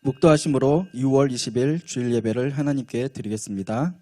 묵도하심으로 6월 20일 주일 예배를 하나님께 드리겠습니다.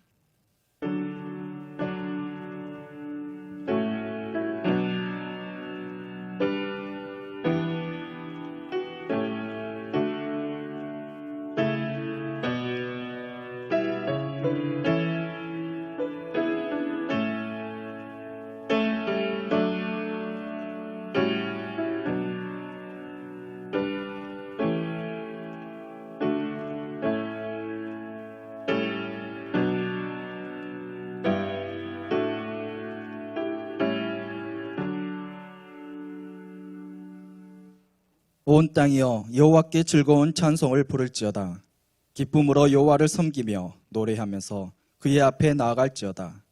온 땅이여 여호와께 즐거운 찬송을 부를지어다. 기쁨으로 여호와를 섬기며 노래하면서 그의 앞에 나아갈지어다.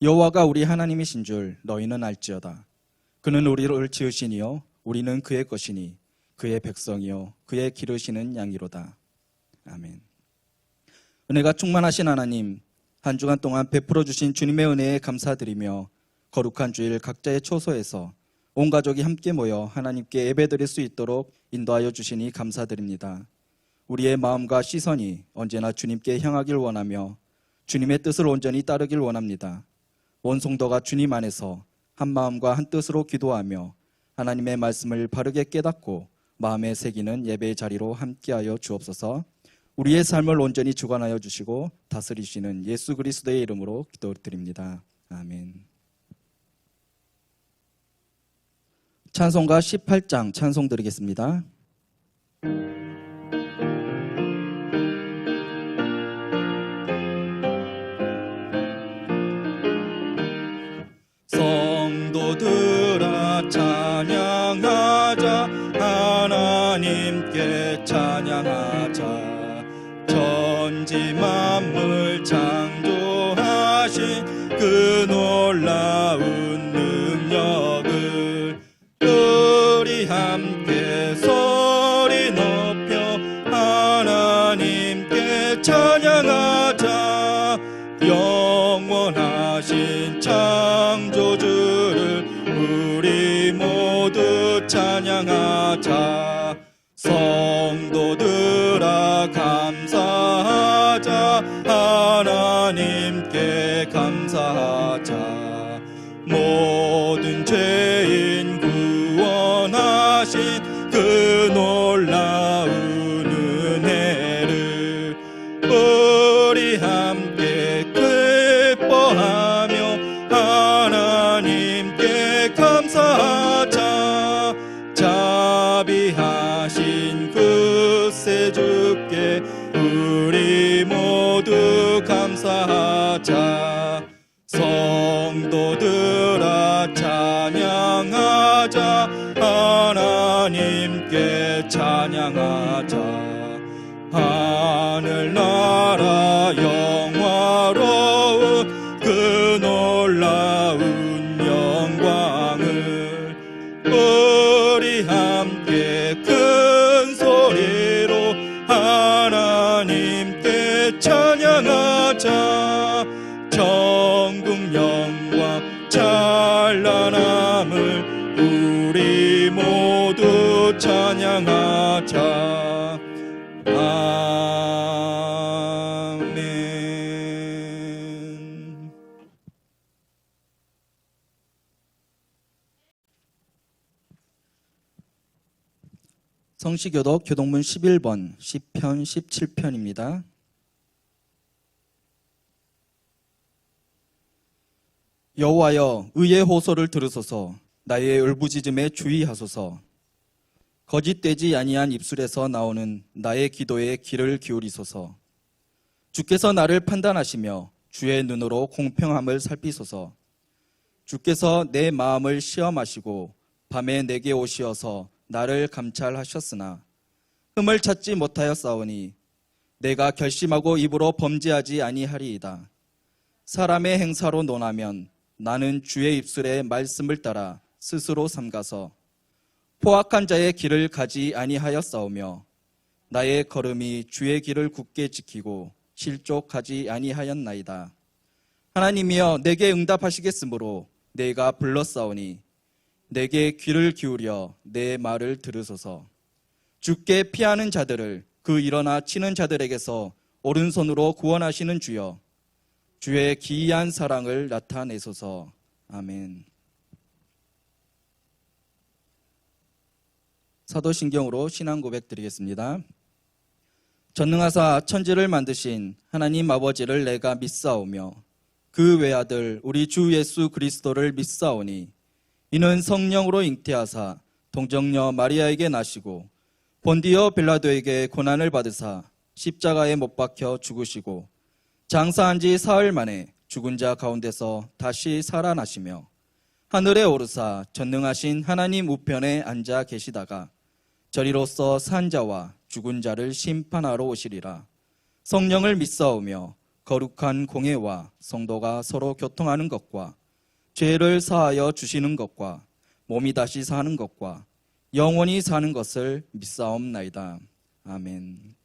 여호와가 우리 하나님이신 줄 너희는 알지어다. 그는 우리를 지으시니요 우리는 그의 것이니 그의 백성이요 그의 기르시는 양이로다. 아멘. 은혜가 충만하신 하나님, 한 주간 동안 베풀어 주신 주님의 은혜에 감사드리며 거룩한 주일 각자의 처소에서 온 가족이 함께 모여 하나님께 예배드릴 수 있도록 인도하여 주시니 감사드립니다. 우리의 마음과 시선이 언제나 주님께 향하길 원하며 주님의 뜻을 온전히 따르길 원합니다. 온 성도가 주님 안에서 한 마음과 한 뜻으로 기도하며 하나님의 말씀을 바르게 깨닫고 마음에 새기는 예배의 자리로 함께하여 주옵소서. 우리의 삶을 온전히 주관하여 주시고 다스리시는 예수 그리스도의 이름으로 기도드립니다. 아멘. 찬송가 18장 찬송 드리겠습니다. 성도들아 찬양하자, 하나님께 찬양하자. 천지 만물 창조하신 그 놀라운 능력을 우리 함께 소리 높여 하나님께 찬양하자. 영원하신 창조주를 우리 모두 찬양하자. 성도들아 감사하자, 하나님께 감사하자. 모든 죄인 구원하신 그 놀라운 은혜를 우리 함께 기뻐하며 하나님께 감사하자. 자비하신 그 세주께 우리 모두 감사하자. 성도들아 찬양하자, 하나님께 찬양하자. 하늘나라 영화로운 그 놀라운 영광을 우리 함께 큰 소리로 하나님께 찬양하자. 천국 영광 찬란함을 우리 모두 찬양하자. 아멘. 성시교독 교동문 11번 시편 17편입니다. 여호와여, 의의 호소를 들으소서. 나의 울부짖음에 주의하소서. 거짓되지 아니한 입술에서 나오는 나의 기도에 귀를 기울이소서. 주께서 나를 판단하시며 주의 눈으로 공평함을 살피소서. 주께서 내 마음을 시험하시고 밤에 내게 오시어서 나를 감찰하셨으나 흠을 찾지 못하였사오니 내가 결심하고 입으로 범죄하지 아니하리이다. 사람의 행사로 논하면 나는 주의 입술의 말씀을 따라 스스로 삼가서 포악한 자의 길을 가지 아니하였사오며 나의 걸음이 주의 길을 굳게 지키고 실족하지 아니하였나이다. 하나님이여, 내게 응답하시겠으므로 내가 불렀사오니 내게 귀를 기울여 내 말을 들으소서. 주께 피하는 자들을 그 일어나 치는 자들에게서 오른손으로 구원하시는 주여, 주의 기이한 사랑을 나타내소서. 아멘. 사도신경으로 신앙 고백 드리겠습니다. 전능하사 천지를 만드신 하나님 아버지를 내가 믿사오며 그 외아들 우리 주 예수 그리스도를 믿사오니 이는 성령으로 잉태하사 동정녀 마리아에게 나시고 본디오 빌라도에게 고난을 받으사 십자가에 못 박혀 죽으시고 장사한 지 사흘 만에 죽은 자 가운데서 다시 살아나시며 하늘에 오르사 전능하신 하나님 우편에 앉아 계시다가 저리로서 산 자와 죽은 자를 심판하러 오시리라. 성령을 믿사오며 거룩한 공회와 성도가 서로 교통하는 것과 죄를 사하여 주시는 것과 몸이 다시 사는 것과 영원히 사는 것을 믿사옵나이다. 아멘.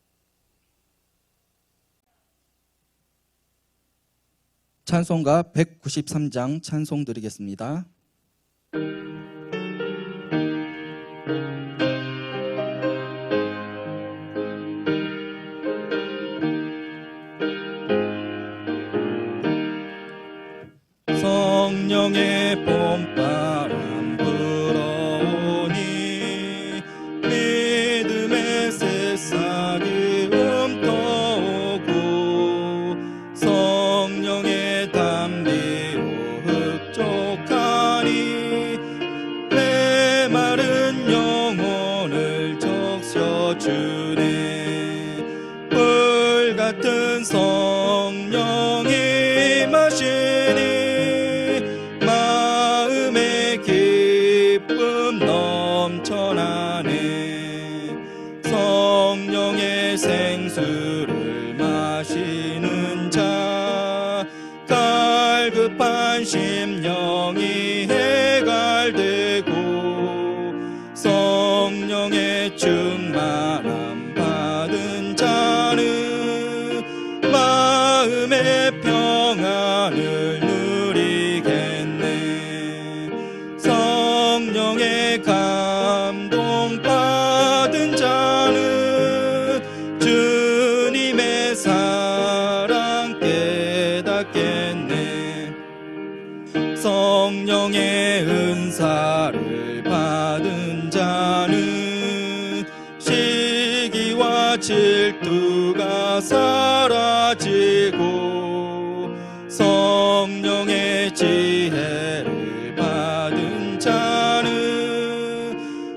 찬송가 193장 찬송 드리겠습니다. 성령의 봄바람 불어오니 믿음의 새싹이 움떠오고 성령의 담비로 흡족하니 내 마른 영혼을 적셔주네. 불같은 성령이 마시니 넘쳐나네. 성령의 생수를 마시는 자 갈급한 심령이 해갈되고 성령의 충만함 받은 자는 마음의 평안을 누리겠네. 성령의 감동 받은 자는 주님의 사랑 깨닫겠네. 성령의 은사를 받은 자는 시기와 질투가 사라지고 성령의 지혜를 받은 자는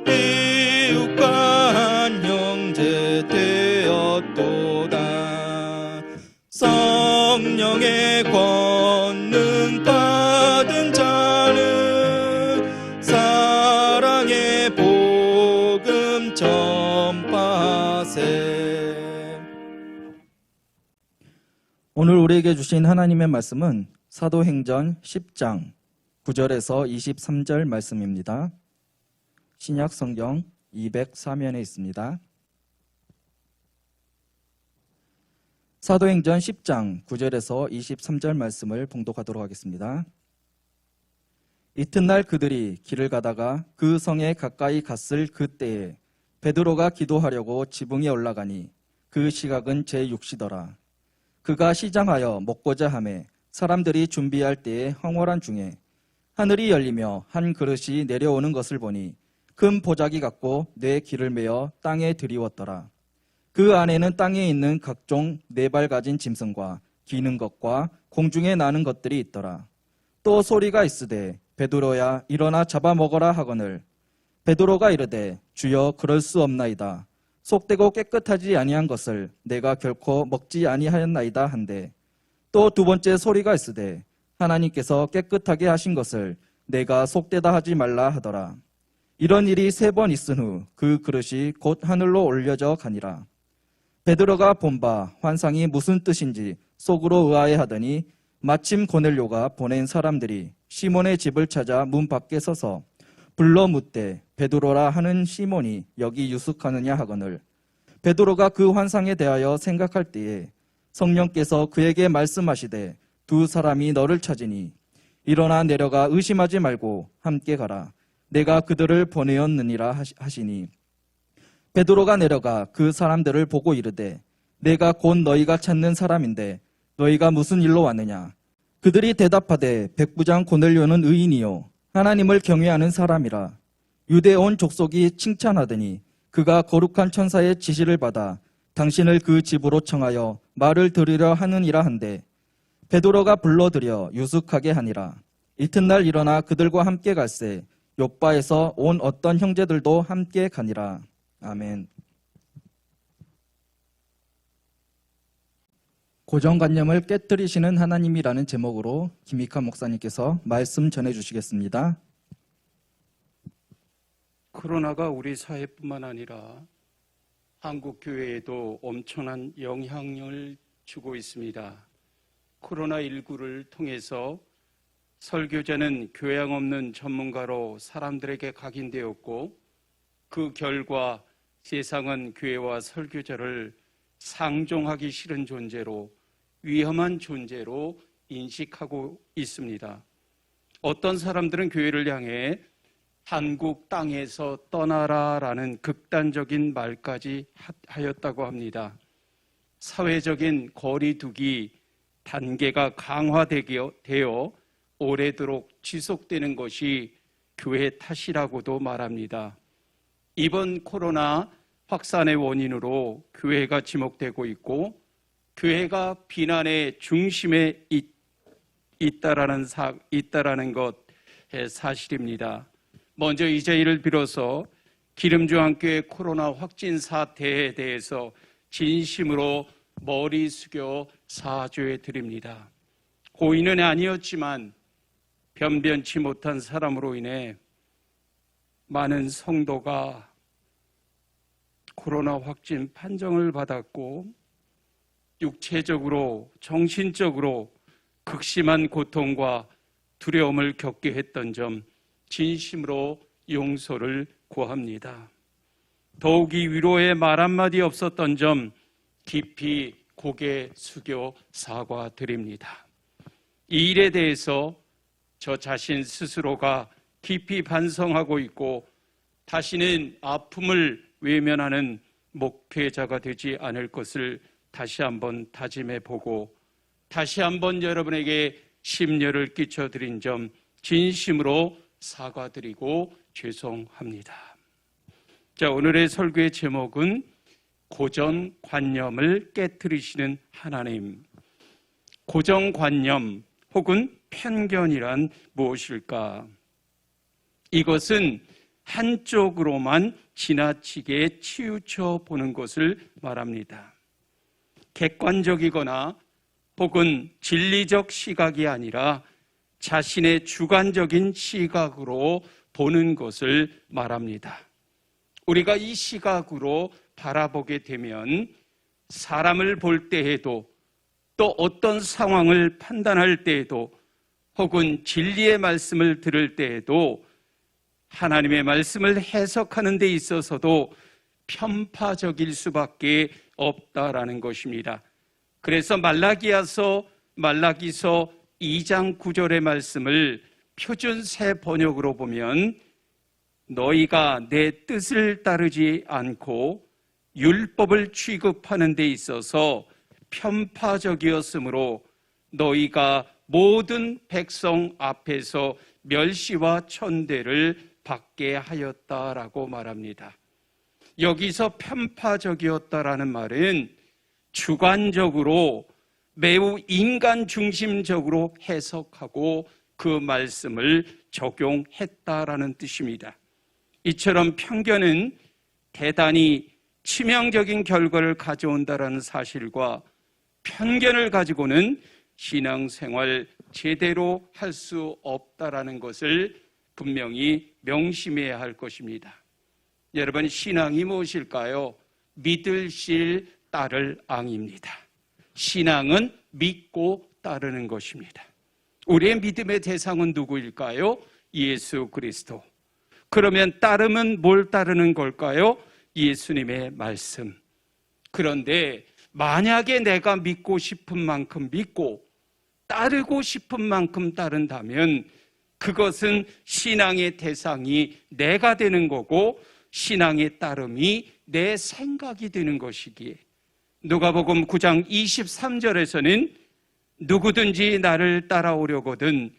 이웃과 한 형제 되었도다. 성령의 권능 받은 자는 사랑의 복음 오늘 우리에게 주신 하나님의 말씀은 사도행전 10장 9절에서 23절 말씀입니다. 신약 성경 204면에 있습니다. 사도행전 10장 9절에서 23절 말씀을 봉독하도록 하겠습니다. 이튿날 그들이 길을 가다가 그 성에 가까이 갔을 그때에 베드로가 기도하려고 지붕에 올라가니 그 시각은 제6시더라. 그가 시장하여 먹고자 하매 사람들이 준비할 때에 황홀한 중에 하늘이 열리며 한 그릇이 내려오는 것을 보니 큰 보자기 같고 네 길을 메어 땅에 드리웠더라. 그 안에는 땅에 있는 각종 네 발 가진 짐승과 기는 것과 공중에 나는 것들이 있더라. 또 소리가 있으되 베드로야 일어나 잡아먹어라 하거늘 베드로가 이르되 주여 그럴 수 없나이다. 속되고 깨끗하지 아니한 것을 내가 결코 먹지 아니하였나이다 한데 또 두 번째 소리가 있으되 하나님께서 깨끗하게 하신 것을 내가 속되다 하지 말라 하더라. 이런 일이 3번 있은 후 그 그릇이 곧 하늘로 올려져 가니라. 베드로가 본 바 환상이 무슨 뜻인지 속으로 의아해하더니 마침 고넬료가 보낸 사람들이 시몬의 집을 찾아 문 밖에 서서 불러 묻되 베드로라 하는 시몬이 여기 유숙하느냐 하거늘 베드로가 그 환상에 대하여 생각할 때에 성령께서 그에게 말씀하시되 두 사람이 너를 찾으니 일어나 내려가 의심하지 말고 함께 가라. 내가 그들을 보내었느니라 하시니 베드로가 내려가 그 사람들을 보고 이르되 내가 곧 너희가 찾는 사람인데 너희가 무슨 일로 왔느냐. 그들이 대답하되 백부장 고넬료는 의인이요 하나님을 경외하는 사람이라. 유대 온 족속이 칭찬하더니 그가 거룩한 천사의 지시를 받아 당신을 그 집으로 청하여 말을 들으려 하느니라 한데 베드로가 불러들여 유숙하게 하니라. 이튿날 일어나 그들과 함께 갈새 욥바에서 온 어떤 형제들도 함께 가니라. 아멘. 고정관념을 깨뜨리시는 하나님이라는 제목으로 김익환 목사님께서 말씀 전해주시겠습니다. 코로나가 우리 사회뿐만 아니라 한국 교회에도 엄청난 영향을 주고 있습니다. 코로나19를 통해서 설교자는 교양 없는 전문가로 사람들에게 각인되었고 그 결과 세상은 교회와 설교자를 상종하기 싫은 존재로 위험한 존재로 인식하고 있습니다. 어떤 사람들은 교회를 향해 한국 땅에서 떠나라라는 극단적인 말까지 하였다고 합니다. 사회적인 거리두기 단계가 강화되어 오래도록 지속되는 것이 교회 탓이라고도 말합니다. 이번 코로나 확산의 원인으로 교회가 지목되고 있고 교회가 비난의 중심에 있다라는 것 사실입니다. 먼저 이 자리를 빌어서 기름주한교회 코로나 확진 사태에 대해서 진심으로 머리 숙여 사죄해 드립니다. 고의는 아니었지만 변변치 못한 사람으로 인해 많은 성도가 코로나 확진 판정을 받았고 육체적으로 정신적으로 극심한 고통과 두려움을 겪게 했던 점 진심으로 용서를 구합니다. 더욱이 위로의 말 한마디 없었던 점 깊이 고개 숙여 사과드립니다. 이 일에 대해서 저 자신 스스로가 깊이 반성하고 있고 다시는 아픔을 외면하는 목회자가 되지 않을 것을 다시 한번 다짐해보고 다시 한번 여러분에게 심려를 끼쳐드린 점 진심으로 사과드리고 죄송합니다. 자, 오늘의 설교의 제목은 고정관념을 깨트리시는 하나님. 고정관념 혹은 편견이란 무엇일까? 이것은 한쪽으로만 지나치게 치우쳐 보는 것을 말합니다. 객관적이거나 혹은 진리적 시각이 아니라 자신의 주관적인 시각으로 보는 것을 말합니다. 우리가 이 시각으로 바라보게 되면 사람을 볼 때에도 또 어떤 상황을 판단할 때에도 혹은 진리의 말씀을 들을 때에도 하나님의 말씀을 해석하는 데 있어서도 편파적일 수밖에 없다라는 것입니다. 그래서 말라기서 2장 9절의 말씀을 표준 새 번역으로 보면 너희가 내 뜻을 따르지 않고 율법을 취급하는 데 있어서 편파적이었으므로 너희가 모든 백성 앞에서 멸시와 천대를 받게 하였다라고 말합니다. 여기서 편파적이었다라는 말은 주관적으로 매우 인간 중심적으로 해석하고 그 말씀을 적용했다라는 뜻입니다. 이처럼 편견은 대단히 치명적인 결과를 가져온다라는 사실과 편견을 가지고는 신앙생활 제대로 할 수 없다라는 것을 분명히 명심해야 할 것입니다. 여러분, 신앙이 무엇일까요? 믿을실 따를 앙입니다. 신앙은 믿고 따르는 것입니다. 우리의 믿음의 대상은 누구일까요? 예수 그리스도. 그러면 따르면 뭘 따르는 걸까요? 예수님의 말씀. 그런데 만약에 내가 믿고 싶은 만큼 믿고 따르고 싶은 만큼 따른다면 그것은 신앙의 대상이 내가 되는 거고 신앙의 따름이 내 생각이 되는 것이기에 누가복음 9장 23절에서는 누구든지 나를 따라오려거든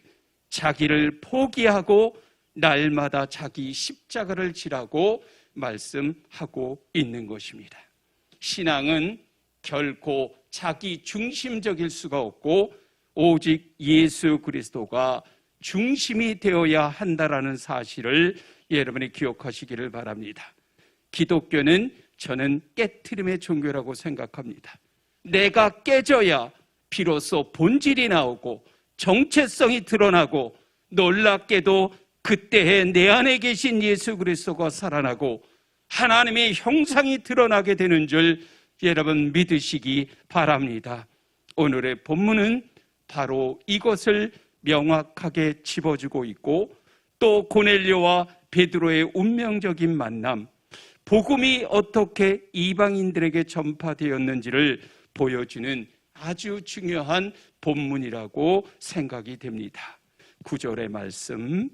자기를 포기하고 날마다 자기 십자가를 지라고 말씀하고 있는 것입니다. 신앙은 결코 자기 중심적일 수가 없고 오직 예수 그리스도가 중심이 되어야 한다라는 사실을 여러분이 기억하시기를 바랍니다. 기독교는 저는 깨트림의 종교라고 생각합니다. 내가 깨져야 비로소 본질이 나오고 정체성이 드러나고 놀랍게도 그때에 내 안에 계신 예수 그리스도가 살아나고 하나님의 형상이 드러나게 되는 줄 여러분 믿으시기 바랍니다. 오늘의 본문은 바로 이것을 명확하게 짚어주고 있고 또 고넬료와 베드로의 운명적인 만남, 복음이 어떻게 이방인들에게 전파되었는지를 보여주는 아주 중요한 본문이라고 생각이 됩니다. 9절의 말씀.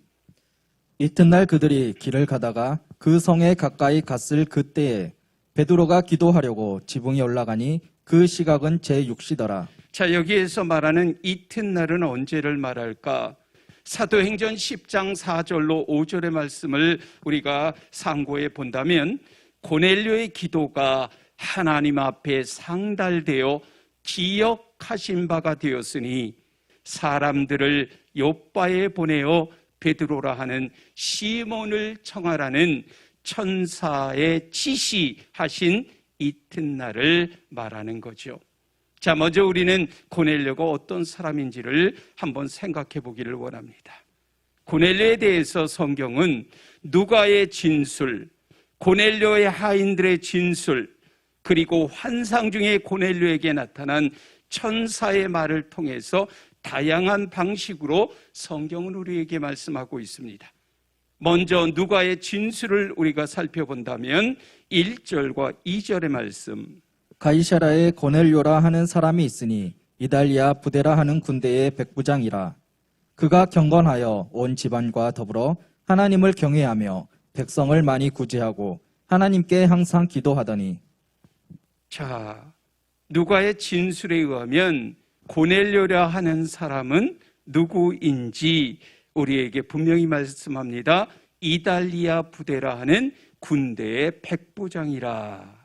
이튿날 그들이 길을 가다가 그 성에 가까이 갔을 그때에 베드로가 기도하려고 지붕에 올라가니 그 시각은 제6시더라. 자, 여기에서 말하는 이튿날은 언제를 말할까? 사도행전 10장 4절로 5절의 말씀을 우리가 상고해 본다면 고넬료의 기도가 하나님 앞에 상달되어 기억하신 바가 되었으니 사람들을 요빠에 보내어 베드로라 하는 시몬을 청하라는 천사의 지시하신 이튿날을 말하는 거죠. 자, 먼저 우리는 고넬료가 어떤 사람인지를 한번 생각해 보기를 원합니다. 고넬료에 대해서 성경은 누가의 진술, 고넬료의 하인들의 진술, 그리고 환상 중에 고넬료에게 나타난 천사의 말을 통해서 다양한 방식으로 성경은 우리에게 말씀하고 있습니다. 먼저 누가의 진술을 우리가 살펴본다면 1절과 2절의 말씀. 가이사라에 고넬료라 하는 사람이 있으니 이달리아 부데라 하는 군대의 백부장이라. 그가 경건하여 온 집안과 더불어 하나님을 경외하며 백성을 많이 구제하고 하나님께 항상 기도하더니. 자, 누가의 진술에 의하면 고넬료라 하는 사람은 누구인지 우리에게 분명히 말씀합니다. 이달리아 부데라 하는 군대의 백부장이라.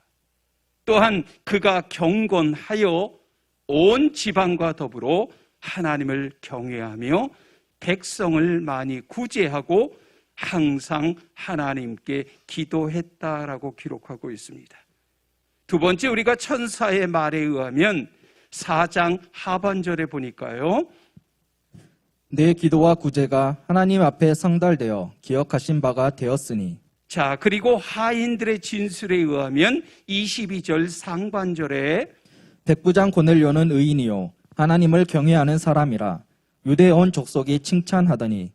또한 그가 경건하여 온 지방과 더불어 하나님을 경외하며 백성을 많이 구제하고 항상 하나님께 기도했다라고 기록하고 있습니다. 두 번째, 우리가 천사의 말에 의하면 4장 하반절에 보니까요, 내 기도와 구제가 하나님 앞에 상달되어 기억하신 바가 되었으니. 자, 그리고 하인들의 진술에 의하면 22절 상반절에 백부장 고넬료는 의인이요 하나님을 경외하는 사람이라 유대 온 족속이 칭찬하더니.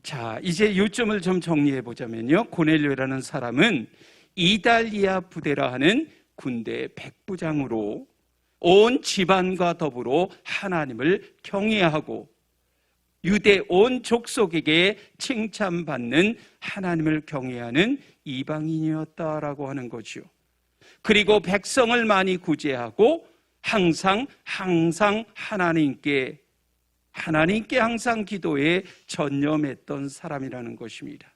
자, 이제 요점을 좀 정리해 보자면요. 고넬료라는 사람은 이달리아 부대라 하는 군대 백부장으로 온 집안과 더불어 하나님을 경외하고 유대 온 족속에게 칭찬받는 하나님을 경외하는 이방인이었다라고 하는 거죠. 그리고 백성을 많이 구제하고 항상 하나님께 항상 기도에 전념했던 사람이라는 것입니다.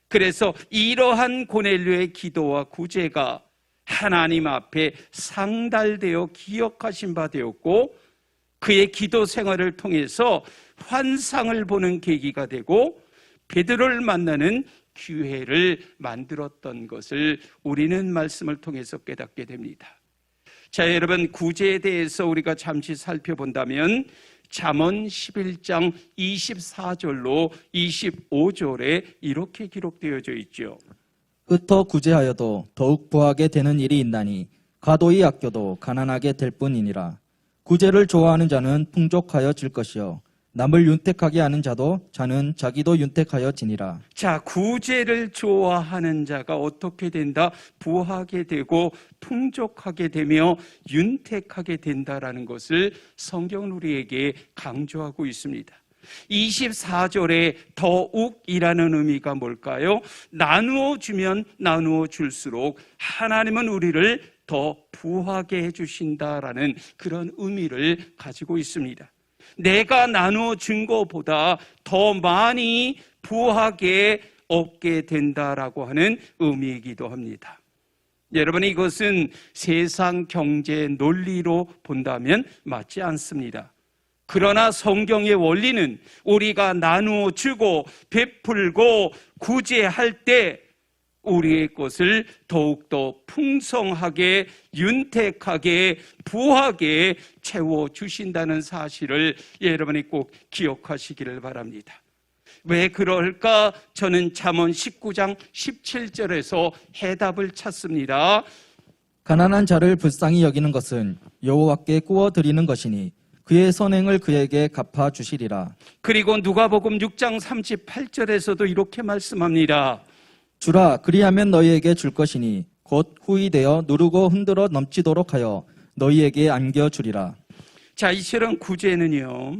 그래서 이러한 고넬료의 기도와 구제가 하나님 앞에 상달되어 기억하신 바 되었고 그의 기도 생활을 통해서 환상을 보는 계기가 되고 베드로를 만나는 기회를 만들었던 것을 우리는 말씀을 통해서 깨닫게 됩니다. 자, 여러분, 구제에 대해서 우리가 잠시 살펴본다면 잠언 11장 24절로 25절에 이렇게 기록되어져 있죠. 흩어 구제하여도 더욱 부하게 되는 일이 있나니 가도히 아껴도 가난하게 될 뿐이니라. 구제를 좋아하는 자는 풍족하여 질 것이요 남을 윤택하게 하는 자도 자는 자기도 윤택하여 지니라. 자, 구제를 좋아하는 자가 어떻게 된다? 부하게 되고 풍족하게 되며 윤택하게 된다라는 것을 성경은 우리에게 강조하고 있습니다. 24절에 더욱이라는 의미가 뭘까요? 나누어 주면 나누어 줄수록 하나님은 우리를 더 부하게 해주신다라는 그런 의미를 가지고 있습니다. 내가 나누어 준 것보다 더 많이 부하게 얻게 된다라고 하는 의미이기도 합니다. 여러분, 이것은 세상 경제 논리로 본다면 맞지 않습니다. 그러나 성경의 원리는 우리가 나누어 주고 베풀고 구제할 때 우리의 것을 더욱더 풍성하게 윤택하게 부하게 채워주신다는 사실을 여러분이 꼭 기억하시기를 바랍니다. 왜 그럴까? 저는 잠언 19장 17절에서 해답을 찾습니다. 가난한 자를 불쌍히 여기는 것은 여호와께 구워드리는 것이니 그의 선행을 그에게 갚아주시리라. 그리고 누가복음 6장 38절에서도 이렇게 말씀합니다. 주라, 그리하면 너희에게 줄 것이니 곧 후히 되어 누르고 흔들어 넘치도록 하여 너희에게 안겨주리라. 자, 이처럼 구제는요,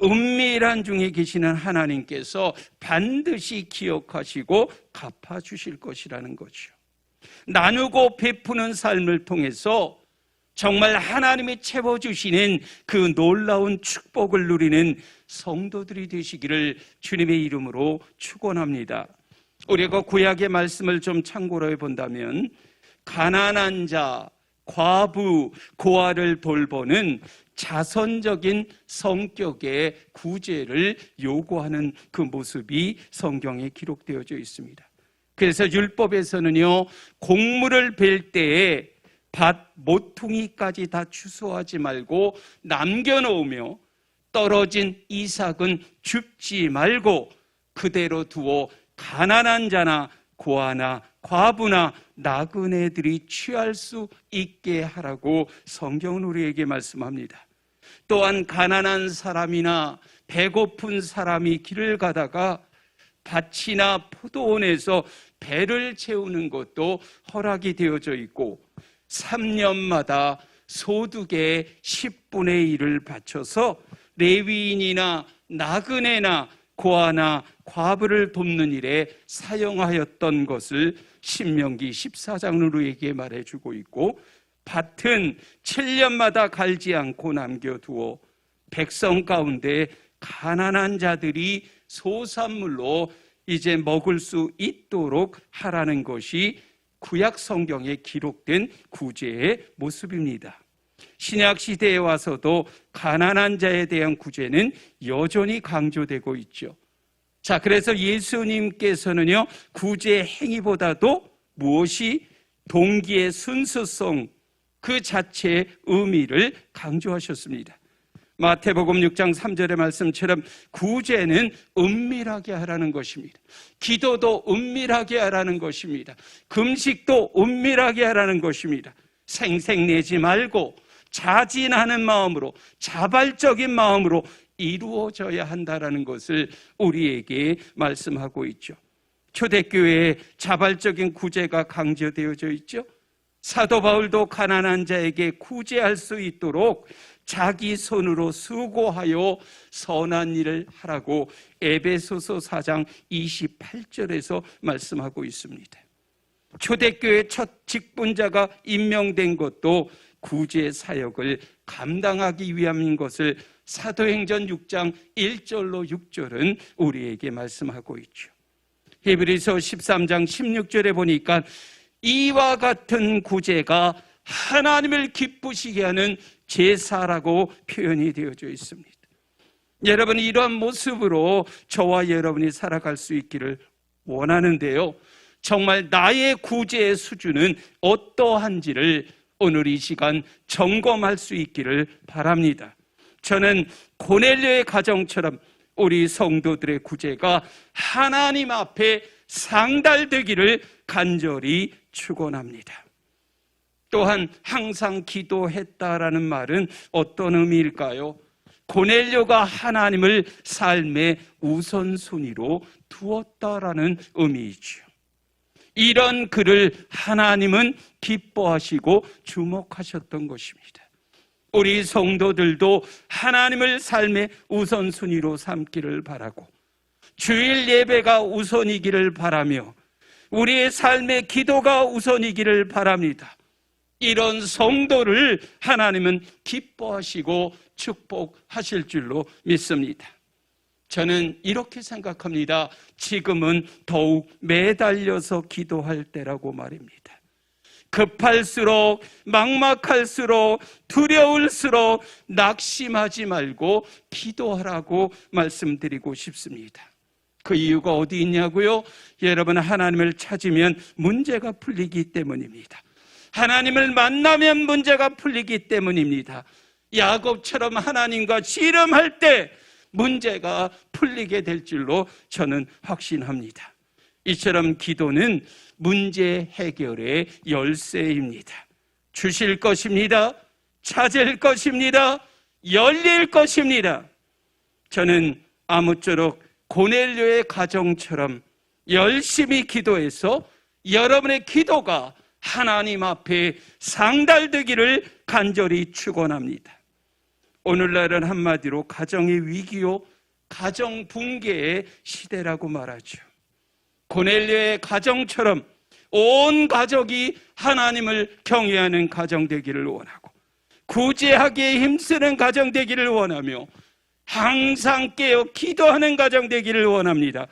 은밀한 중에 계시는 하나님께서 반드시 기억하시고 갚아주실 것이라는 거죠. 나누고 베푸는 삶을 통해서 정말 하나님이 채워주시는 그 놀라운 축복을 누리는 성도들이 되시기를 주님의 이름으로 축원합니다. 우리가 구약의 말씀을 좀 참고로 해본다면 가난한 자, 과부, 고아를 돌보는 자선적인 성격의 구제를 요구하는 그 모습이 성경에 기록되어져 있습니다. 그래서 율법에서는요, 곡물을 벨 때에 밭 모퉁이까지 다 추수하지 말고 남겨놓으며 떨어진 이삭은 줍지 말고 그대로 두어 가난한 자나 고아나 과부나 나그네들이 취할 수 있게 하라고 성경은 우리에게 말씀합니다. 또한 가난한 사람이나 배고픈 사람이 길을 가다가 밭이나 포도원에서 배를 채우는 것도 허락이 되어져 있고 3년마다 소득의 10분의 1을 바쳐서 레위인이나 나그네나 고아나 과부를 돕는 일에 사용하였던 것을 신명기 14장으로 우리에게 말해주고 있고, 밭은 7년마다 갈지 않고 남겨두어 백성 가운데 가난한 자들이 소산물로 이제 먹을 수 있도록 하라는 것이 구약 성경에 기록된 구제의 모습입니다. 신약 시대에 와서도 가난한 자에 대한 구제는 여전히 강조되고 있죠. 자, 그래서 예수님께서는요, 구제 행위보다도 무엇이 동기의 순수성 그 자체의 의미를 강조하셨습니다. 마태복음 6장 3절의 말씀처럼 구제는 은밀하게 하라는 것입니다. 기도도 은밀하게 하라는 것입니다. 금식도 은밀하게 하라는 것입니다. 생색내지 말고 자진하는 마음으로, 자발적인 마음으로 이루어져야 한다는 것을 우리에게 말씀하고 있죠. 초대교회에 자발적인 구제가 강조되어져 있죠. 사도 바울도 가난한 자에게 구제할 수 있도록 자기 손으로 수고하여 선한 일을 하라고 에베소서 4장 28절에서 말씀하고 있습니다. 초대교회 첫 직분자가 임명된 것도 구제 사역을 감당하기 위함인 것을 사도행전 6장 1절로 6절은 우리에게 말씀하고 있죠. 히브리서 13장 16절에 보니까 이와 같은 구제가 하나님을 기쁘시게 하는 제사라고 표현이 되어져 있습니다. 여러분, 이러한 모습으로 저와 여러분이 살아갈 수 있기를 원하는데요, 정말 나의 구제의 수준은 어떠한지를 오늘 이 시간 점검할 수 있기를 바랍니다. 저는 고넬료의 가정처럼 우리 성도들의 구제가 하나님 앞에 상달되기를 간절히 축원합니다. 또한 항상 기도했다라는 말은 어떤 의미일까요? 고넬료가 하나님을 삶의 우선순위로 두었다라는 의미이죠. 이런 그를 하나님은 기뻐하시고 주목하셨던 것입니다. 우리 성도들도 하나님을 삶의 우선순위로 삼기를 바라고 주일 예배가 우선이기를 바라며 우리의 삶의 기도가 우선이기를 바랍니다. 이런 성도를 하나님은 기뻐하시고 축복하실 줄로 믿습니다. 저는 이렇게 생각합니다. 지금은 더욱 매달려서 기도할 때라고 말입니다. 급할수록, 막막할수록, 두려울수록 낙심하지 말고 기도하라고 말씀드리고 싶습니다. 그 이유가 어디 있냐고요? 여러분, 하나님을 찾으면 문제가 풀리기 때문입니다. 하나님을 만나면 문제가 풀리기 때문입니다. 야곱처럼 하나님과 씨름할 때 문제가 풀리게 될 줄로 저는 확신합니다. 이처럼 기도는 문제 해결의 열쇠입니다. 주실 것입니다. 찾을 것입니다. 열릴 것입니다. 저는 아무쪼록 고넬료의 가정처럼 열심히 기도해서 여러분의 기도가 하나님 앞에 상달되기를 간절히 축원합니다. 오늘날은 한마디로 가정의 위기요, 가정 붕괴의 시대라고 말하죠. 고넬료의 가정처럼 온 가족이 하나님을 경외하는 가정 되기를 원하고 구제하기에 힘쓰는 가정 되기를 원하며 항상 깨어 기도하는 가정 되기를 원합니다.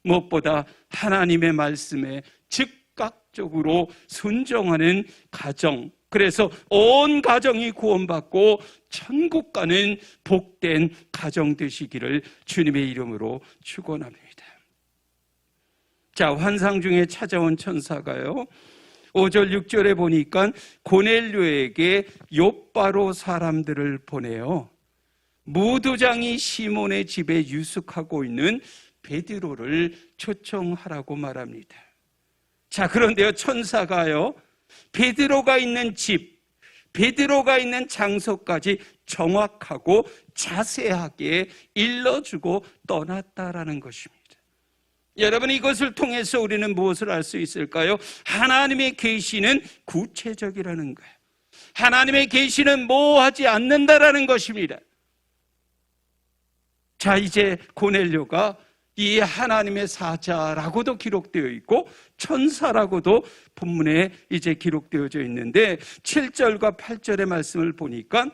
무엇보다 하나님의 말씀에 즉각적으로 순종하는 가정, 그래서 온 가정이 구원받고 천국 가는 복된 가정 되시기를 주님의 이름으로 축원합니다. 자, 환상 중에 찾아온 천사가요, 5절 6절에 보니까 고넬료에게 욥바로 사람들을 보내요. 무두장이 시몬의 집에 유숙하고 있는 베드로를 초청하라고 말합니다. 자, 그런데요, 천사가요, 베드로가 있는 집, 베드로가 있는 장소까지 정확하고 자세하게 일러주고 떠났다라는 것입니다. 여러분, 이것을 통해서 우리는 무엇을 알 수 있을까요? 하나님의 계시는 구체적이라는 거예요. 하나님의 계시는 모호하지 않는다라는 것입니다. 자, 이제 고넬료가 이 하나님의 사자라고도 기록되어 있고 천사라고도 본문에 이제 기록되어져 있는데 7절과 8절의 말씀을 보니까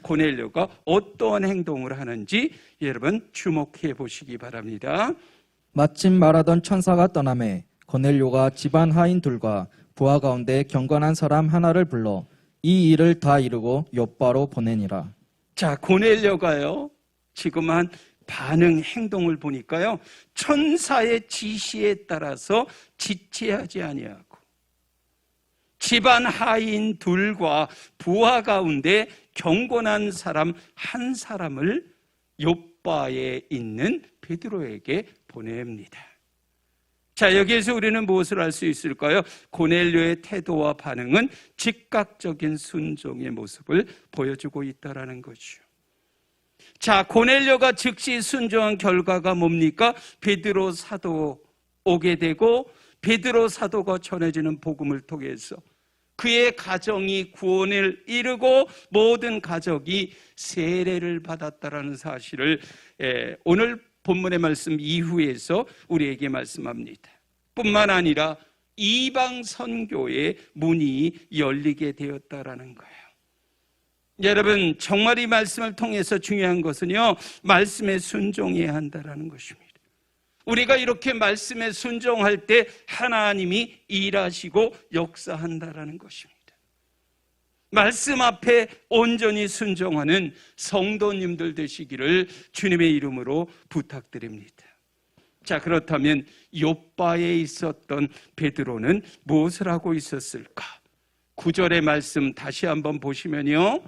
고넬료가 어떠한 행동을 하는지 여러분 주목해 보시기 바랍니다. 마침 말하던 천사가 떠나매 고넬료가 집안 하인 둘과 부하 가운데 경건한 사람 하나를 불러 이 일을 다 이루고 욥바로 보내니라. 자, 고넬료가요, 지금 한 반응 행동을 보니까요, 천사의 지시에 따라서 지체하지 아니하고 집안 하인 둘과 부하 가운데 경건한 사람 한 사람을 욥바에 있는 베드로에게 보냅니다. 자, 여기에서 우리는 무엇을 알 수 있을까요? 고넬료의 태도와 반응은 즉각적인 순종의 모습을 보여주고 있다는 거죠. 자, 고넬료가 즉시 순종한 결과가 뭡니까? 베드로 사도 오게 되고 베드로 사도가 전해지는 복음을 통해서 그의 가정이 구원을 이루고 모든 가족이 세례를 받았다라는 사실을 오늘 본문의 말씀 이후에서 우리에게 말씀합니다. 뿐만 아니라 이방 선교의 문이 열리게 되었다라는 거예요. 여러분, 정말 이 말씀을 통해서 중요한 것은요, 말씀에 순종해야 한다라는 것입니다. 우리가 이렇게 말씀에 순종할 때 하나님이 일하시고 역사한다라는 것입니다. 말씀 앞에 온전히 순종하는 성도님들 되시기를 주님의 이름으로 부탁드립니다. 자, 그렇다면 욥바에 있었던 베드로는 무엇을 하고 있었을까? 9절의 말씀 다시 한번 보시면요,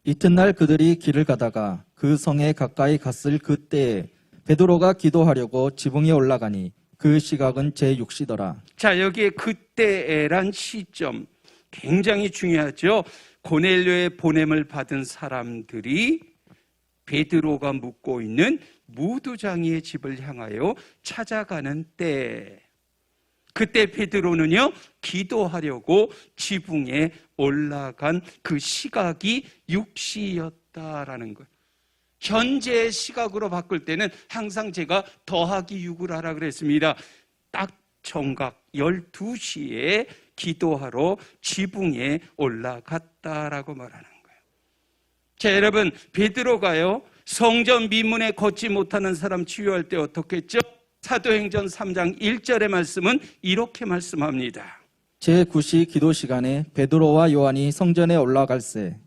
이튿날 그들이 길을 가다가 그 성에 가까이 갔을 그때에 베드로가 기도하려고 지붕에 올라가니 그 시각은 제6시더라. 자, 여기에 그때란 시점 굉장히 중요하죠. 고넬료의 보냄을 받은 사람들이 베드로가 묵고 있는 무두장이의 집을 향하여 찾아가는 때, 그때 베드로는요, 기도하려고 지붕에 올라간 그 시각이 6시였다라는 거예요. 현재의 시각으로 바꿀 때는 항상 제가 더하기 6을 하라 그랬습니다. 딱 정각 12시에 기도하러 지붕에 올라갔다라고 말하는 거예요. 자, 여러분, 베드로가요, 성전 미문에 걷지 못하는 사람 치유할 때 어떻게 했죠? 사도행전 3장 1절의 말씀은 이렇게 말씀합니다. 제9시 기도 시간에 베드로와 요한이 성전에 올라갈새.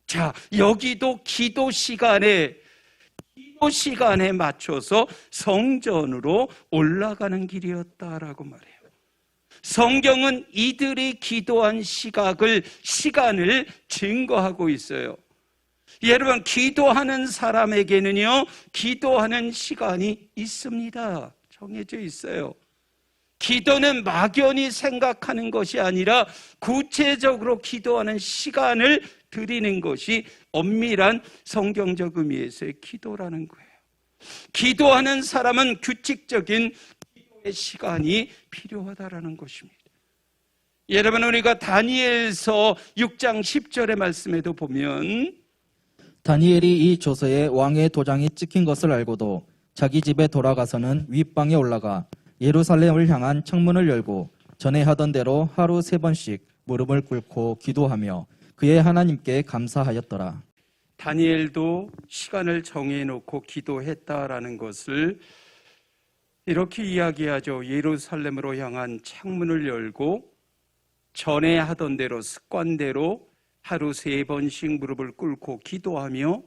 자, 여기도 기도 시간에 맞춰서 성전으로 올라가는 길이었다라고 말해요. 성경은 이들이 기도한 시간을 증거하고 있어요. 여러분, 기도하는 사람에게는요, 기도하는 시간이 있습니다. 정해져 있어요. 기도는 막연히 생각하는 것이 아니라 구체적으로 기도하는 시간을 드리는 것이 엄밀한 성경적 의미에서의 기도라는 거예요. 기도하는 사람은 규칙적인 기도의 시간이 필요하다라는 것입니다. 여러분, 우리가 다니엘서 6장 10절의 말씀에도 보면 다니엘이 이 조서에 왕의 도장이 찍힌 것을 알고도 자기 집에 돌아가서는 윗방에 올라가 예루살렘을 향한 창문을 열고 전에 하던 대로 하루 3번씩 무릎을 꿇고 기도하며 그의 하나님께 감사하였더라. 다니엘도 시간을 정해놓고 기도했다라는 것을 이렇게 이야기하죠. 예루살렘으로 향한 창문을 열고 전에 하던 대로 습관대로 하루 3번씩 무릎을 꿇고 기도하며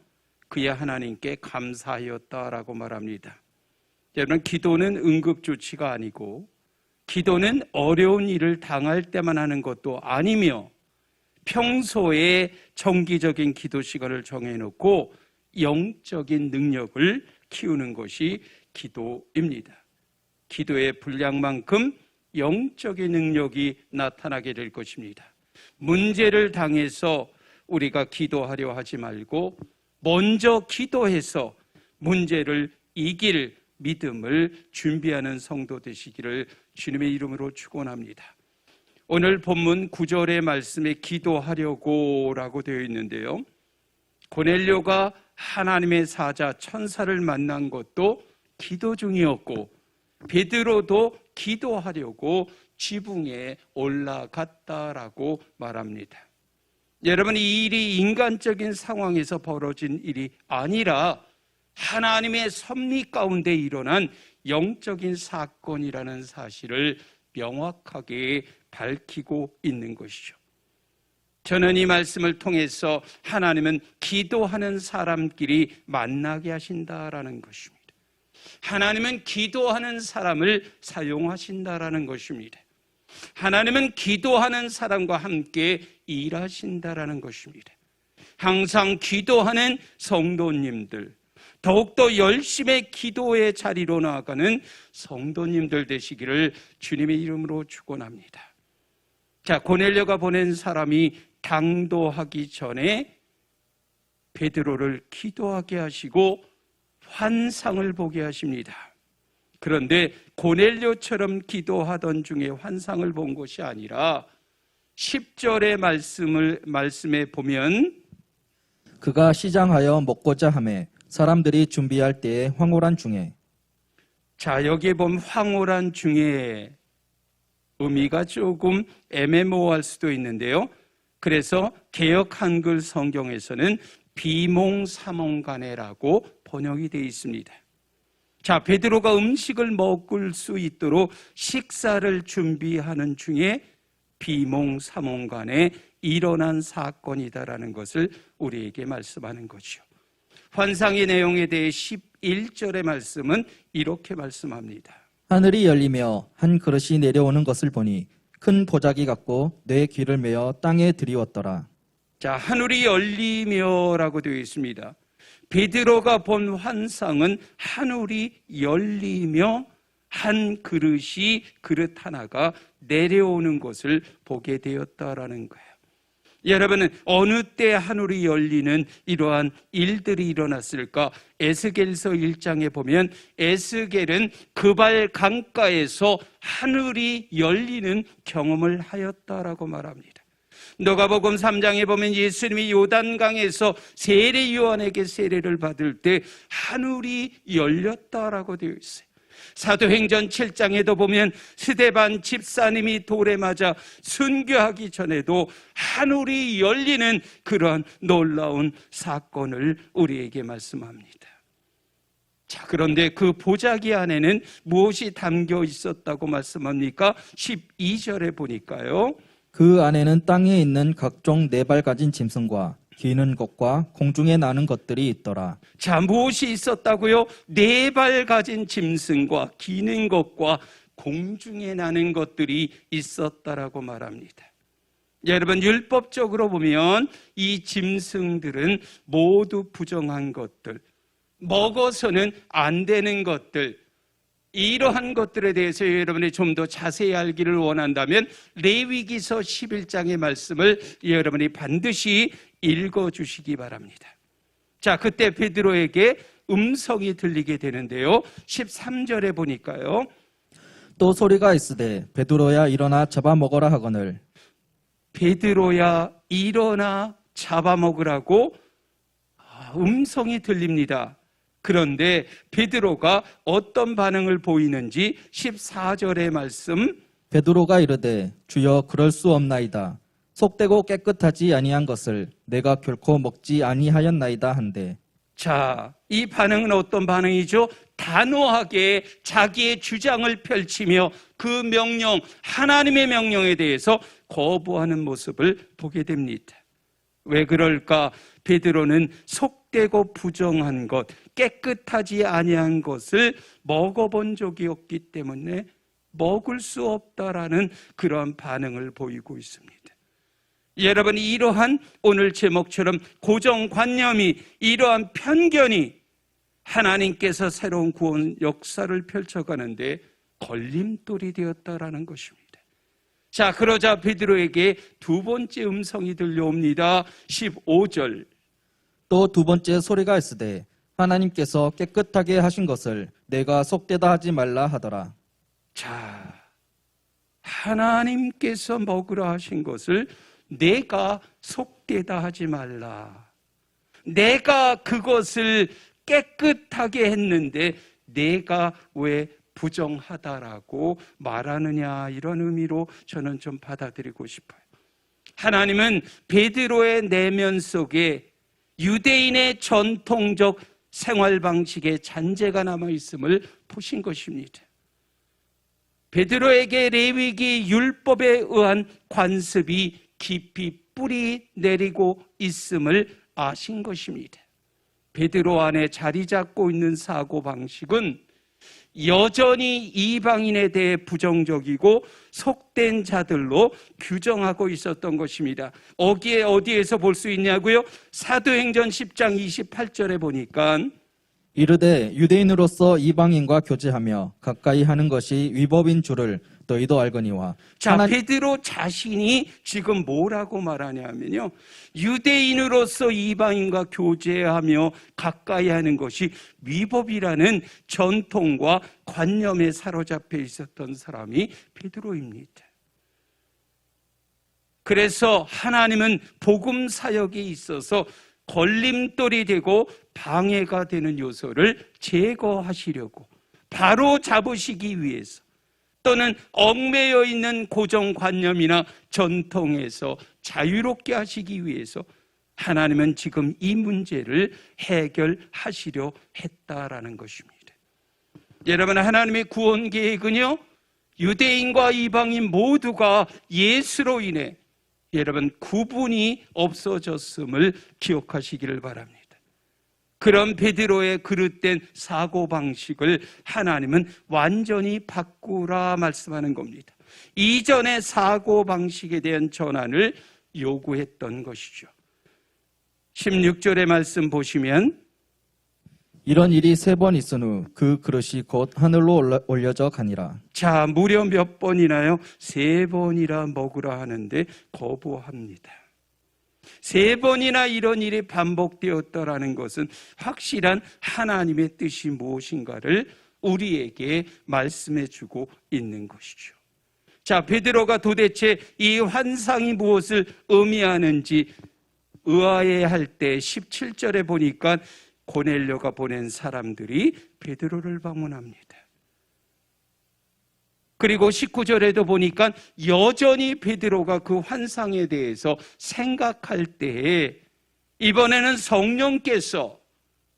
그의 하나님께 감사하였다라고 말합니다. 여러분, 기도는 응급조치가 아니고 기도는 어려운 일을 당할 때만 하는 것도 아니며 평소에 정기적인 기도 시간을 정해놓고 영적인 능력을 키우는 것이 기도입니다. 기도의 분량만큼 영적인 능력이 나타나게 될 것입니다. 문제를 당해서 우리가 기도하려 하지 말고 먼저 기도해서 문제를 이길 믿음을 준비하는 성도 되시기를 주님의 이름으로 축원합니다. 오늘 본문 9절의 말씀에 기도하려고 라고 되어 있는데요, 고넬료가 하나님의 사자 천사를 만난 것도 기도 중이었고 베드로도 기도하려고 지붕에 올라갔다라고 말합니다. 여러분, 이 일이 인간적인 상황에서 벌어진 일이 아니라 하나님의 섭리 가운데 일어난 영적인 사건이라는 사실을 명확하게 밝히고 있는 것이죠. 저는 이 말씀을 통해서 하나님은 기도하는 사람끼리 만나게 하신다라는 것입니다. 하나님은 기도하는 사람을 사용하신다라는 것입니다. 하나님은 기도하는 사람과 함께 일하신다라는 것입니다. 항상 기도하는 성도님들, 더욱더 열심히 기도의 자리로 나아가는 성도님들 되시기를 주님의 이름으로 축원합니다. 자, 고넬료가 보낸 사람이 당도하기 전에 베드로를 기도하게 하시고 환상을 보게 하십니다. 그런데 고넬료처럼 기도하던 중에 환상을 본 것이 아니라 10절의 말씀에 보면 그가 시장하여 먹고자 하매 사람들이 준비할 때에 황홀한 중에. 자, 여기에 보면 황홀한 중에 의미가 조금 애매모호할 수도 있는데요. 그래서 개역 한글 성경에서는 비몽사몽간에라고 번역이 되어 있습니다. 자, 베드로가 음식을 먹을 수 있도록 식사를 준비하는 중에 비몽사몽간에 일어난 사건이다라는 것을 우리에게 말씀하는 거죠. 환상의 내용에 대해 11절의 말씀은 이렇게 말씀합니다. 하늘이 열리며 한 그릇이 내려오는 것을 보니 큰 보자기 같고 내 귀를 메어 땅에 들이웠더라. 자, 하늘이 열리며라고 되어 있습니다. 베드로가 본 환상은 하늘이 열리며 한 그릇 하나가 내려오는 것을 보게 되었다라는 거예요. 여러분은 어느 때 하늘이 열리는 이러한 일들이 일어났을까? 에스겔서 1장에 보면 에스겔은 그발 강가에서 하늘이 열리는 경험을 하였다라고 말합니다. 누가복음 3장에 보면 예수님이 요단강에서 세례 요한에게 세례를 받을 때 하늘이 열렸다라고 되어 있어요. 사도행전 7장에도 보면 스데반 집사님이 돌에 맞아 순교하기 전에도 하늘이 열리는 그러한 놀라운 사건을 우리에게 말씀합니다. 자, 그런데 그 보자기 안에는 무엇이 담겨 있었다고 말씀합니까? 12절에 보니까요. 그 안에는 땅에 있는 각종 네 발 가진 짐승과 기는 것과 공중에 나는 것들이 있더라. 자, 무엇이 있었다고요? 네 발 가진 짐승과 기는 것과 공중에 나는 것들이 있었다라고 말합니다. 여러분, 율법적으로 보면 이 짐승들은 모두 부정한 것들, 먹어서는 안 되는 것들, 이러한 것들에 대해서 여러분이 좀 더 자세히 알기를 원한다면 레위기서 11장의 말씀을 여러분이 반드시 읽어주시기 바랍니다. 자, 그때 베드로에게 음성이 들리게 되는데요. 13절에 보니까요. 또 소리가 있으되 베드로야 일어나 잡아먹어라 하거늘. 베드로야 일어나 잡아먹으라고 음성이 들립니다. 그런데 베드로가 어떤 반응을 보이는지 14절의 말씀. 베드로가 이르되 주여 그럴 수 없나이다. 속되고 깨끗하지 아니한 것을 내가 결코 먹지 아니하였나이다 한데. 자, 이 반응은 어떤 반응이죠? 단호하게 자기의 주장을 펼치며 그 명령, 하나님의 명령에 대해서 거부하는 모습을 보게 됩니다. 왜 그럴까? 베드로는 속되고 부정한 것, 깨끗하지 아니한 것을 먹어본 적이 없기 때문에 먹을 수 없다라는 그런 반응을 보이고 있습니다. 여러분, 이러한 오늘 제목처럼 고정관념이, 이러한 편견이 하나님께서 새로운 구원 역사를 펼쳐가는데 걸림돌이 되었다라는 것입니다. 자, 그러자 베드로에게 두 번째 음성이 들려옵니다. 15절. 또 두 번째 소리가 있으되 하나님께서 깨끗하게 하신 것을 내가 속되다 하지 말라 하더라. 자, 하나님께서 먹으라 하신 것을 내가 속되다 하지 말라. 내가 그것을 깨끗하게 했는데 내가 왜 부정하다라고 말하느냐, 이런 의미로 저는 좀 받아들이고 싶어요. 하나님은 베드로의 내면 속에 유대인의 전통적 생활 방식의 잔재가 남아있음을 보신 것입니다. 베드로에게 레위기 율법에 의한 관습이 깊이 뿌리 내리고 있음을 아신 것입니다. 베드로 안에 자리 잡고 있는 사고 방식은 여전히 이방인에 대해 부정적이고 속된 자들로 규정하고 있었던 것입니다. 어디에서 볼 수 있냐고요? 사도행전 10장 28절에 보니까 이르되 유대인으로서 이방인과 교제하며 가까이 하는 것이 위법인 줄을 너희도 알거니와. 자, 베드로 자신이 지금 뭐라고 말하냐면요, 유대인으로서 이방인과 교제하며 가까이 하는 것이 위법이라는 전통과 관념에 사로잡혀 있었던 사람이 베드로입니다. 그래서 하나님은 복음 사역에 있어서 걸림돌이 되고 방해가 되는 요소를 제거하시려고, 바로 잡으시기 위해서, 또는 얽매여 있는 고정관념이나 전통에서 자유롭게 하시기 위해서 하나님은 지금 이 문제를 해결하시려 했다라는 것입니다. 여러분, 하나님의 구원 계획은요, 유대인과 이방인 모두가 예수로 인해 여러분 구분이 없어졌음을 기억하시기를 바랍니다. 그런 베드로의 그릇된 사고방식을 하나님은 완전히 바꾸라 말씀하는 겁니다. 이전의 사고방식에 대한 전환을 요구했던 것이죠. 16절의 말씀 보시면, 이런 일이 3번 있은 후 그 그릇이 곧 하늘로 올려져 가니라. 자, 무려 몇 번이나요? 3번이라 먹으라 하는데 거부합니다. 3번이나 이런 일이 반복되었다라는 것은 확실한 하나님의 뜻이 무엇인가를 우리에게 말씀해 주고 있는 것이죠. 자, 베드로가 도대체 이 환상이 무엇을 의미하는지 의아해할 때 17절에 보니까 고넬료가 보낸 사람들이 베드로를 방문합니다. 그리고 19절에도 보니까 여전히 베드로가 그 환상에 대해서 생각할 때에 이번에는 성령께서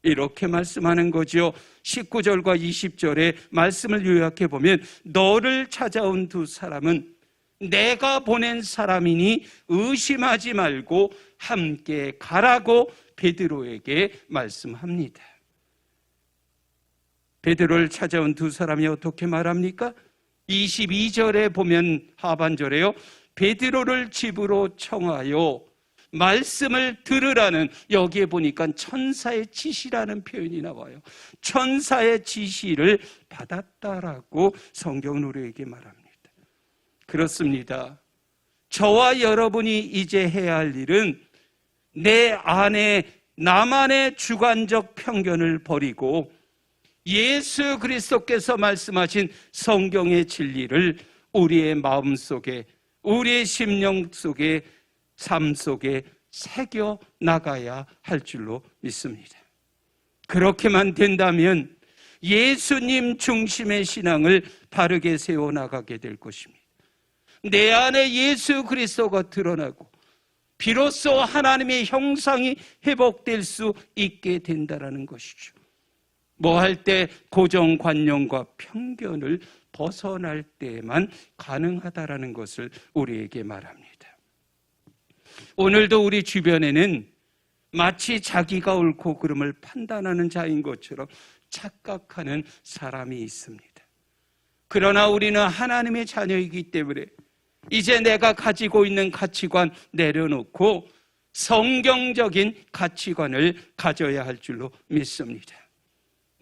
이렇게 말씀하는 거죠. 19절과 20절의 말씀을 요약해 보면, 너를 찾아온 2 사람은 내가 보낸 사람이니 의심하지 말고 함께 가라고 베드로에게 말씀합니다. 베드로를 찾아온 2 사람이 어떻게 말합니까? 22절에 보면 하반절에요, 베드로를 집으로 청하여 말씀을 들으라는, 여기에 보니까 천사의 지시라는 표현이 나와요. 천사의 지시를 받았다라고 성경은 우리에게 말합니다. 그렇습니다. 저와 여러분이 이제 해야 할 일은 내 안에 나만의 주관적 편견을 버리고 예수 그리스도께서 말씀하신 성경의 진리를 우리의 마음 속에, 우리의 심령 속에, 삶 속에 새겨 나가야 할 줄로 믿습니다. 그렇게만 된다면 예수님 중심의 신앙을 바르게 세워나가게 될 것입니다. 내 안에 예수 그리스도가 드러나고 비로소 하나님의 형상이 회복될 수 있게 된다는 것이죠. 뭐 할 때 고정관념과 편견을 벗어날 때만 가능하다라는 것을 우리에게 말합니다. 오늘도 우리 주변에는 마치 자기가 옳고 그름을 판단하는 자인 것처럼 착각하는 사람이 있습니다. 그러나 우리는 하나님의 자녀이기 때문에 이제 내가 가지고 있는 가치관 내려놓고 성경적인 가치관을 가져야 할 줄로 믿습니다.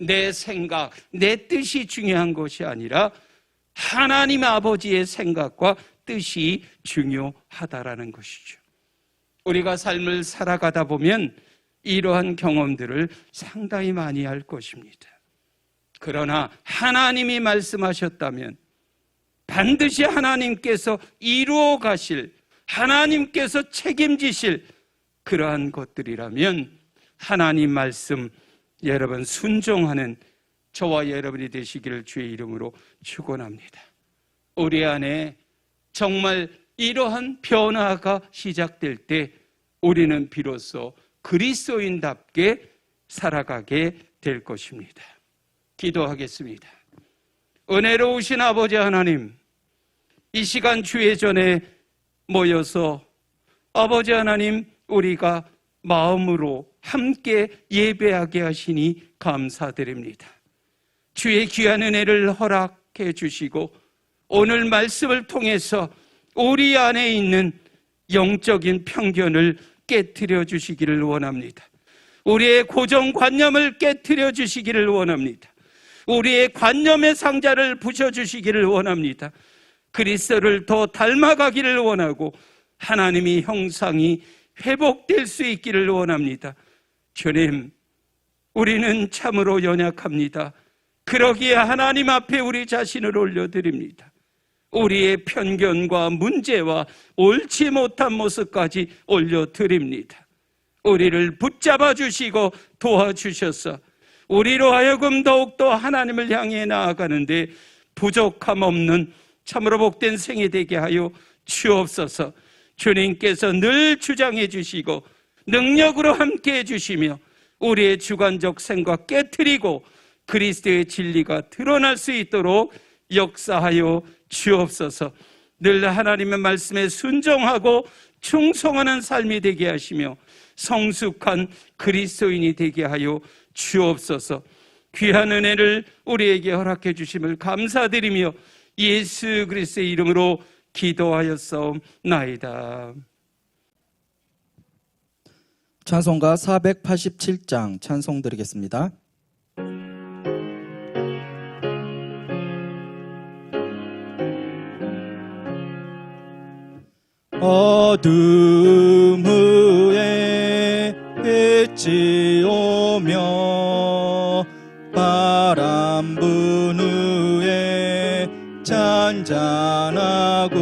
내 생각, 내 뜻이 중요한 것이 아니라 하나님 아버지의 생각과 뜻이 중요하다라는 것이죠. 우리가 삶을 살아가다 보면 이러한 경험들을 상당히 많이 할 것입니다. 그러나 하나님이 말씀하셨다면 반드시 하나님께서 이루어 가실, 하나님께서 책임지실 그러한 것들이라면 하나님 말씀 여러분 순종하는 저와 여러분이 되시기를 주의 이름으로 축원합니다. 우리 안에 정말 이러한 변화가 시작될 때 우리는 비로소 그리스도인답게 살아가게 될 것입니다. 기도하겠습니다. 은혜로우신 아버지 하나님, 이 시간 주의 전에 모여서 아버지 하나님 우리가 마음으로 함께 예배하게 하시니 감사드립니다. 주의 귀한 은혜를 허락해 주시고 오늘 말씀을 통해서 우리 안에 있는 영적인 편견을 깨트려 주시기를 원합니다. 우리의 고정관념을 깨트려 주시기를 원합니다. 우리의 관념의 상자를 부셔주시기를 원합니다. 그리스도를 더 닮아가기를 원하고 하나님의 형상이 회복될 수 있기를 원합니다. 주님, 우리는 참으로 연약합니다. 그러기에 하나님 앞에 우리 자신을 올려드립니다. 우리의 편견과 문제와 옳지 못한 모습까지 올려드립니다. 우리를 붙잡아 주시고 도와주셔서 우리로 하여금 더욱더 하나님을 향해 나아가는데 부족함 없는 참으로 복된 생이 되게 하여 주옵소서. 주님께서 늘 주장해 주시고 능력으로 함께 해주시며 우리의 주관적 생각 깨트리고 그리스도의 진리가 드러날 수 있도록 역사하여 주옵소서. 늘 하나님의 말씀에 순종하고 충성하는 삶이 되게 하시며 성숙한 그리스도인이 되게 하여 주옵소서. 귀한 은혜를 우리에게 허락해 주심을 감사드리며 예수 그리스도의 이름으로 기도하였사옵나이다. 찬송가 487장 찬송 드리겠습니다. 어둠 후에 빛이 오며 바람 분 후에 잔잔하고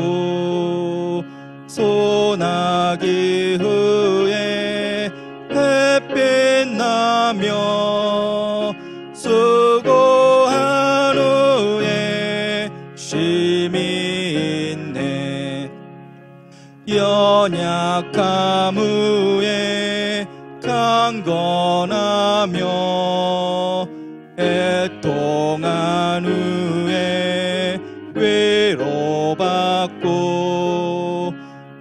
소나기 후에 햇빛 나며 수고한 후에 쉼이 있네. 연약함 후에 강건하며 애통한 후에 위로받고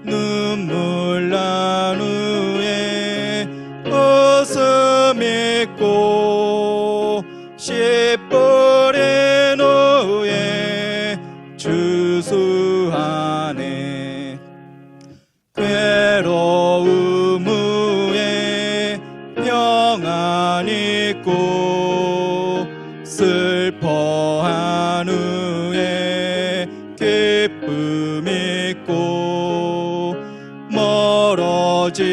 눈물 난 후에 웃음 있고 씨 뿌린 후에 주수하네. 괴로움 후에 평안 있고 슬퍼한 후에 기쁨 있고 멀어진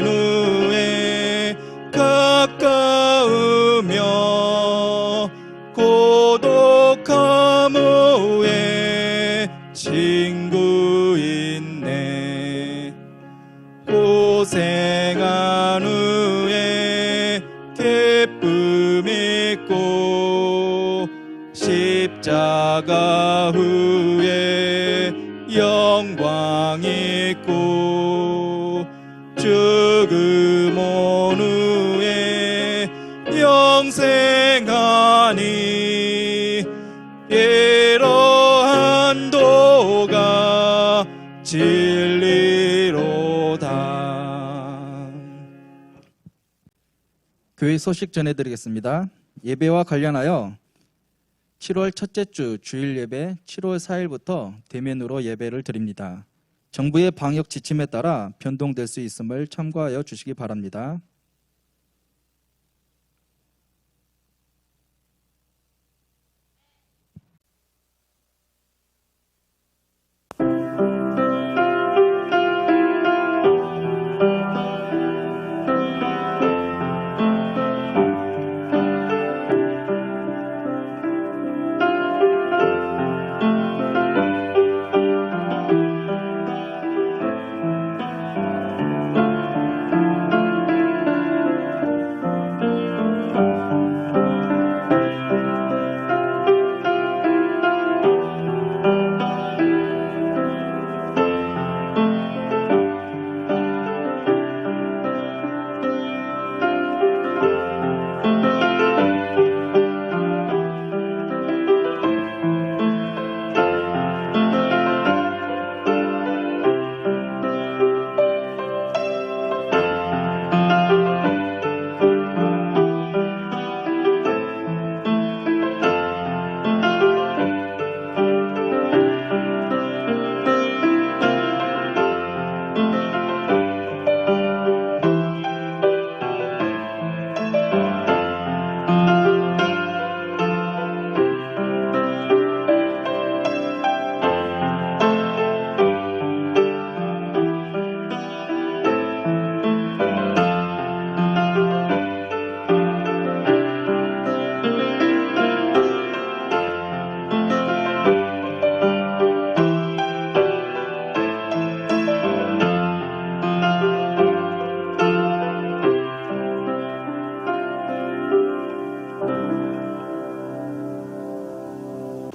후에 가까우며 고독함 후에 친구 있네. 고생한 후에 기쁨 있고 십자가 후에 영광 있고 죽음 온 후에 영생하니 이러한 도가 진리로다. 교회 소식 전해드리겠습니다. 예배와 관련하여 7월 첫째 주 주일 예배 7월 4일부터 대면으로 예배를 드립니다. 정부의 방역 지침에 따라 변동될 수 있음을 참고하여 주시기 바랍니다.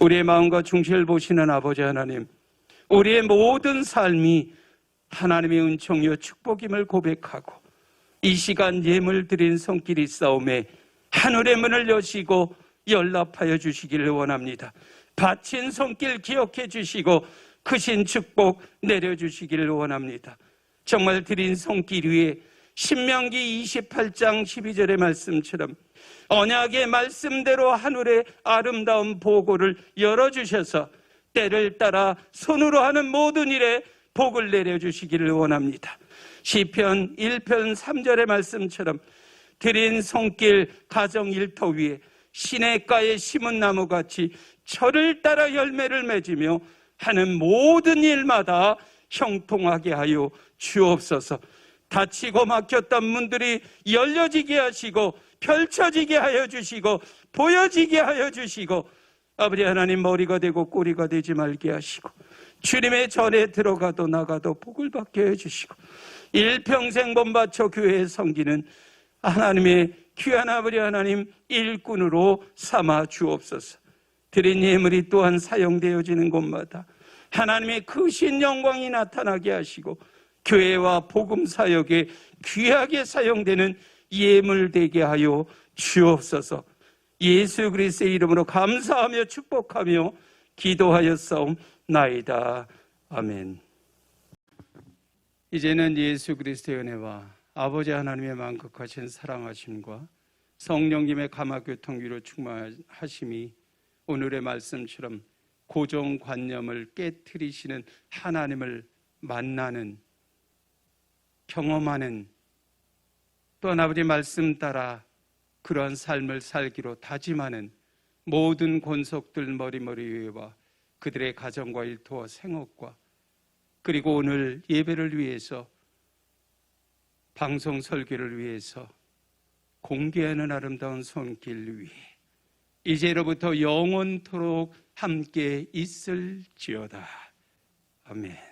우리의 마음과 중심을 보시는 아버지 하나님, 우리의 모든 삶이 하나님의 은총이요 축복임을 고백하고 이 시간 예물 드린 손길이 싸움에 하늘의 문을 여시고 연락하여 주시기를 원합니다. 바친 손길 기억해 주시고 크신 축복 내려주시기를 원합니다. 정말 드린 손길 위에 신명기 28장 12절의 말씀처럼 언약의 말씀대로 하늘의 아름다운 보고를 열어주셔서 때를 따라 손으로 하는 모든 일에 복을 내려주시기를 원합니다. 시편 1편 3절의 말씀처럼 드린 손길 가정 일터 위에 시냇가에 심은 나무같이 철을 따라 열매를 맺으며 하는 모든 일마다 형통하게 하여 주옵소서. 닫히고 막혔던 문들이 열려지게 하시고 펼쳐지게 하여 주시고 보여지게 하여 주시고 아버지 하나님, 머리가 되고 꼬리가 되지 말게 하시고 주님의 전에 들어가도 나가도 복을 받게 해주시고 일평생 몸바쳐 교회에 섬기는 하나님의 귀한 아버지 하나님 일꾼으로 삼아 주옵소서. 드린 예물이 또한 사용되어지는 곳마다 하나님의 크신 영광이 나타나게 하시고 교회와 복음 사역에 귀하게 사용되는 예물 되게 하여 주옵소서. 예수 그리스도의 이름으로 감사하며 축복하며 기도하였사옵나이다. 아멘. 이제는 예수 그리스도의 은혜와 아버지 하나님의 만극하신 사랑하심과 성령님의 감화교통 위로 충만하심이 오늘의 말씀처럼 고정관념을 깨트리시는 하나님을 만나는, 경험하는, 또한 아버지 말씀 따라 그러한 삶을 살기로 다짐하는 모든 권속들 머리머리 위에와 그들의 가정과 일터와 생업과 그리고 오늘 예배를 위해서 방송 설교를 위해서 공개하는 아름다운 손길 위에 이제로부터 영원토록 함께 있을지어다. 아멘.